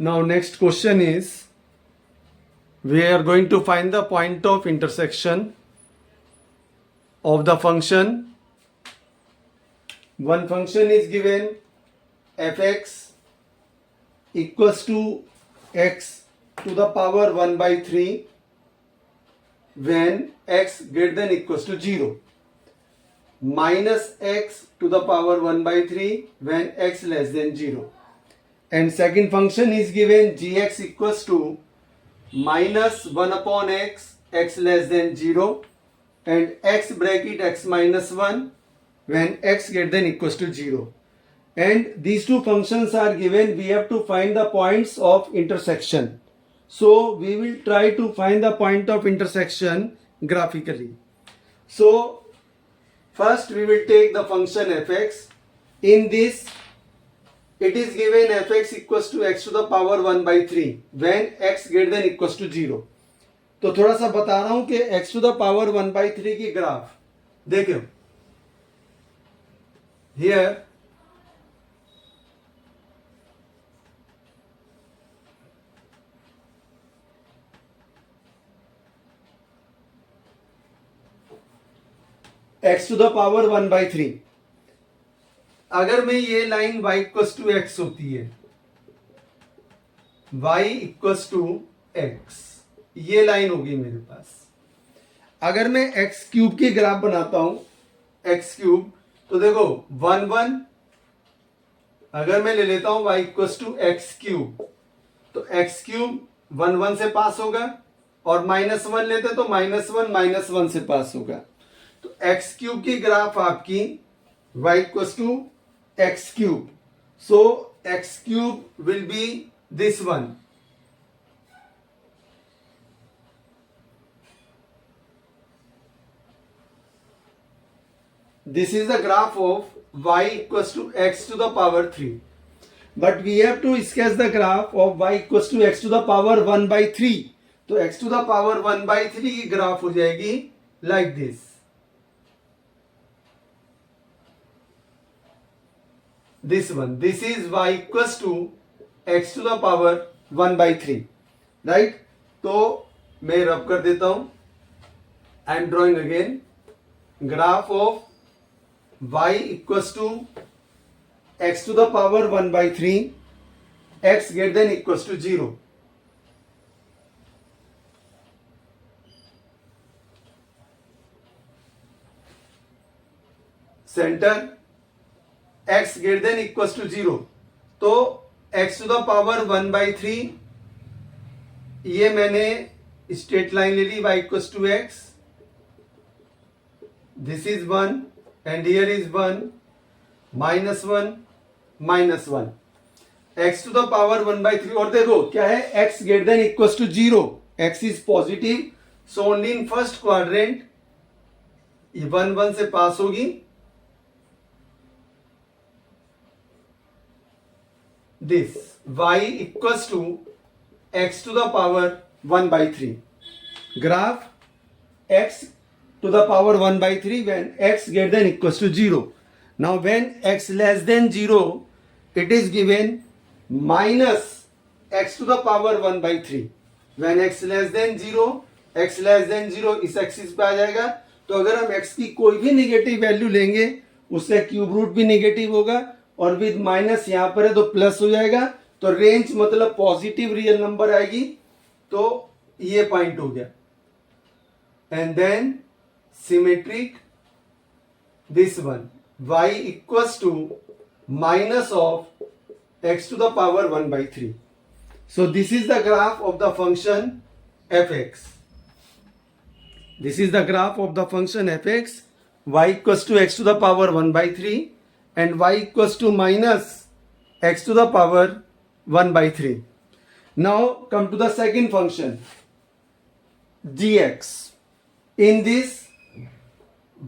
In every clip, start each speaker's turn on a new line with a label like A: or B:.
A: Now next question is, we are going to find the point of intersection of the function. One function is given fx equals to x to the power 1 by 3 when x greater than equals to 0, minus x to the power 1 by 3 when x less than 0. And second function is given gx equals to minus 1 upon x, x less than 0, and x bracket x minus 1 when x greater than equals to 0. And these two functions are given. We have to find the points of intersection. So we will try to find the point of intersection graphically. So first we will take the function fx. In this, it is given fx equals to x to the power 1 by 3 when x greater than equals to 0. तो थोड़ा सा बता रहा हूं कि x to the power 1 by 3 की graph देखो. Here x to the power 1 by 3. अगर मैं ये line y equals to x होती है, y इक्वल्स टू x, ये लाइन होगी मेरे पास. अगर मैं x क्यूब की ग्राफ बनाता हूं, x क्यूब, तो देखो 1 1, अगर मैं ले लेता हूं y equals to x cube, तो x क्यूब 1 1 से पास होगा, और माइनस 1 लेते तो माइनस 1 से पास होगा. तो x क्यूब की ग्राफ आपकी y equals to x cube. So x cube will be this one. This is the graph of y equals to x to the power 3. But we have to sketch the graph of y equals to x to the power 1 by 3. तो x to the power 1 by 3 की graph हो जाएगी like this. This one, this is y equals to x to the power 1 by 3, right? तो मैं रब कर देता हूं. I am drawing again graph of y equals to x to the power 1 by 3, x greater than equals to 0. Center x greater than equals to 0. तो x to the power 1 by 3, ये मैंने straight line ले ली y equals to x. This is 1 and here is 1, minus 1, minus 1. x to the power 1 by 3, और देखो क्या है, x greater than equals to 0. x is positive, so only in first quadrant 1 1 से पास होगी. This y equals to x to the power 1 by 3. Graph x to the power 1 by 3 when x greater than equals to 0. Now when x less than 0, it is given minus x to the power 1 by 3. When x less than 0, x less than 0 इस axis पे आ जाएगा. तो अगर हम x की कोई भी negative value लेंगे, उससे क्यूब रूट भी निगेटिव होगा, और विद माइनस यहां पर है तो प्लस हो जाएगा. तो रेंज मतलब पॉजिटिव रियल नंबर आएगी. तो ये पॉइंट हो गया. And then symmetric, this one y equals to minus of x to the power 1 by 3. So this is the graph of the function fx. This is the graph of the function fx. Y equals to x to the power 1 by 3 and y equals to minus x to the power 1 by 3. Now come to the second function gx. In this,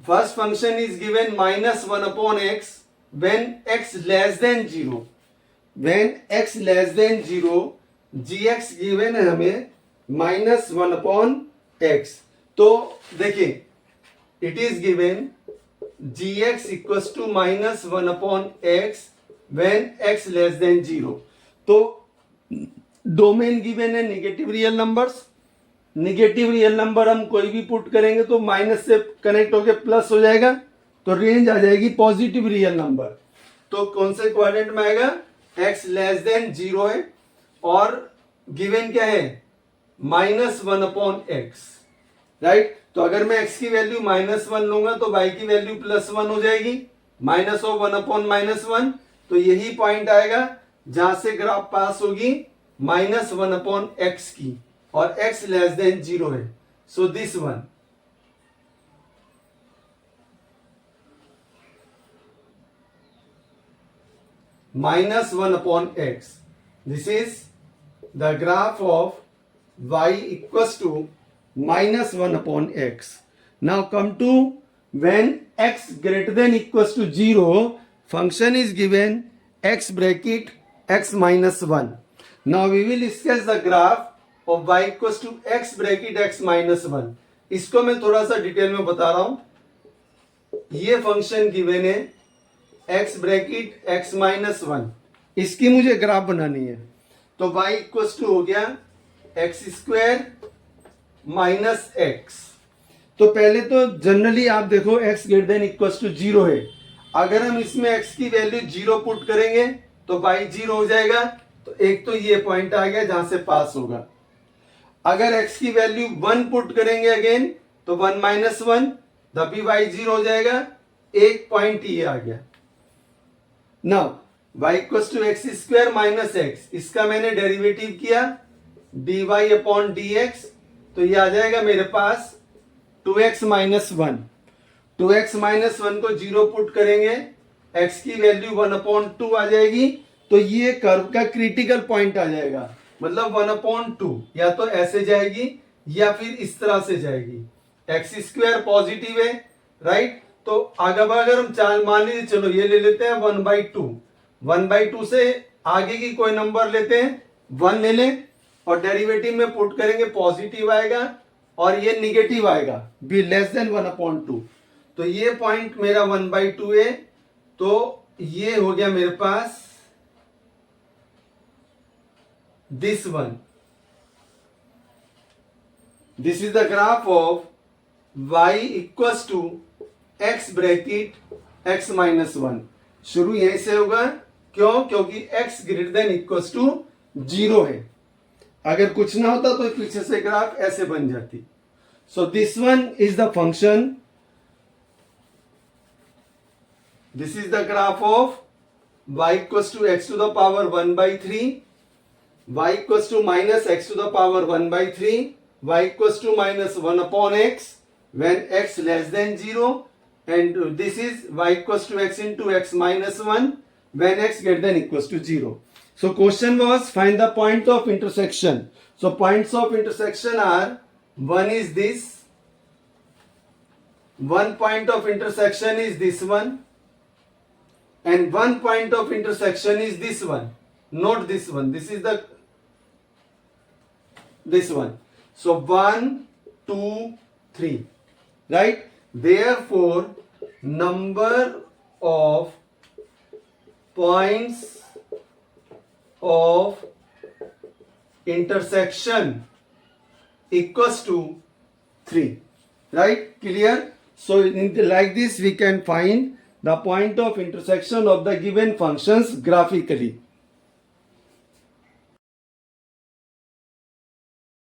A: first function is given minus 1 upon x when x less than 0. When x less than 0, gx given है हमें minus 1 upon x. तो देखिए, it is given gx equals to minus 1 upon x when x less than 0. तो domain given है negative real numbers, negative real number हम कोई भी put करेंगे तो माइनस से कनेक्ट होके प्लस हो जाएगा, तो रेंज आ जाएगी पॉजिटिव रियल नंबर। तो कौन से क्वाड्रेंट में आएगा, x लेस देन 0 है और गिवन क्या है -1/x, राइट। तो अगर मैं x की वैल्यू -1 लूंगा तो y की वैल्यू +1 हो जाएगी, -1/-1, तो यही पॉइंट आएगा जहां से ग्राफ पास होगी -1/x की और x लेस देन 0 है, सो this one. -1/x, this is the graph of y equals to -1/x. Now come to when x greater than equals to 0, function is given x bracket x minus 1. Now we will sketch the graph of y equals to x bracket x minus 1. इसको मैं थोड़ा सा detail में बता रहा हूं। ये function given है x ब्रैकेट x माइनस 1, इसकी मुझे ग्राफ बनानी है। तो y इक्वल्स टू हो गया x स्क्वायर माइनस x। तो पहले तो जनरली आप देखो x greater than equals to 0 है, अगर हम इसमें x की वैल्यू 0 पुट करेंगे तो y 0 हो जाएगा, तो एक तो ये पॉइंट आ गया जहां से पास होगा। अगर x की वैल्यू 1 पुट करेंगे अगेन तो 1 माइनस 1, तभी y 0 हो जाएगा, एक पॉइंट ये आ गया। Now y equals to x square minus x, इसका मैंने डेरिवेटिव किया dy अपॉन dx, तो ये आ जाएगा मेरे पास 2x माइनस 1। 2x माइनस 1 को 0 पुट करेंगे, x की वैल्यू 1/2 आ जाएगी, तो ये कर्व का क्रिटिकल पॉइंट आ जाएगा, मतलब 1/2 या तो ऐसे जाएगी या फिर इस तरह से जाएगी। एक्स स्क्वायर पॉजिटिव है, राइट। तो अगर हम चाल मान लीजिए, चलो ये ले लेते हैं 1/2, 1/2 से आगे की कोई नंबर लेते हैं, 1 ले लें और डेरिवेटिव में पुट करेंगे पॉजिटिव आएगा और ये निगेटिव आएगा, बी लेस देन 1/2। तो ये पॉइंट मेरा 1/2 है, तो ये हो गया मेरे पास this one. This is the graph of y equals to x bracket x minus 1। शुरू यहीं से होगा, क्यों? क्योंकि x greater than equals to 0 है। अगर कुछ ना होता तो पीछे से ग्राफ ऐसे बन जाती। So this one is the function, this is the graph of y equals to x to the power 1/3, y equals to minus x to the power 1/3, y equals to minus 1/x when x less than 0, and this is y equals to x into x minus 1 when x greater than equals to 0. So question was find the point of intersection. So points of intersection are, one is this, one point of intersection is this one, and one point of intersection is this one, not this one. This is the this one. So 1, 2, 3, right? Therefore, number of points of intersection equals to 3, right? Clear? So like this we can find the point of intersection of the given functions graphically.